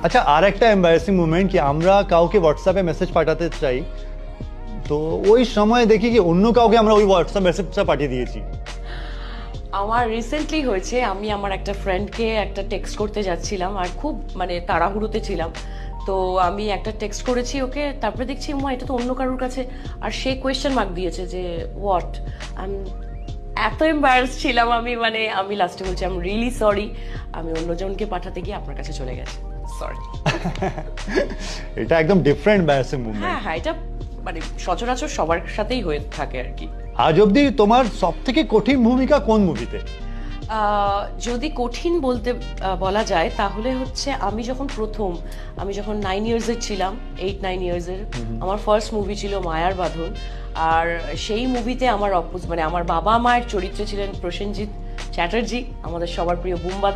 আচ্ছা, আর একটা embarrassing movement কি আমরা কাউকে হোয়াটসঅ্যাপে মেসেজ পাঠাতে চাই, তো ওই সময় দেখি কি অন্য কাউকে আমরা ওই হোয়াটসঅ্যাপ মেসেজটা পাঠিয়ে দিয়েছি। আমার রিসেন্টলি হয়েছে, আমি আমার একটা ফ্রেন্ডকে একটা টেক্সট করতে যাচ্ছিলাম আর খুব মানে তাড়াহুড়োতে ছিলাম, তো আমি একটা টেক্সট করেছি ওকে, তারপরে দেখছি মা এটা তো অন্য কারোর কাছে, আর সে কোয়েশ্চেন মার্ক দিয়েছে যে হোয়াট। আমি এত এম্বারাস ছিলাম, আমি মানে আমি লাস্টে বলছি আই এম রিয়েলি সরি, আমি অন্যজনকে পাঠাতে গিয়ে আপনার কাছে চলে গেছে, সরি। এটা একদম ডিফারেন্ট এম্বারেসিং মুভমেন্ট। হ্যাঁ হ্যাঁ, এটা মানে সচরাচর সবার সাথেই হয়ে থাকে আর কি। আজ অবধি তোমার সব থেকে কঠিন ভূমিকা কোন মুভিতে? যদি কঠিন বলতে বলা যায় তাহলে হচ্ছে আমি যখন 9 ইয়ার্সের ছিলাম, 8-9 ইয়ার্সের, আমার ফার্স্ট মুভি ছিল মায়ার বাঁধন। আর সেই মুভিতে আমার মানে আমার বাবা মায়ের চরিত্রে ছিলেন প্রসেনজিৎ চ্যাটার্জি, আমাদের সবার প্রিয় বুম্বাদা।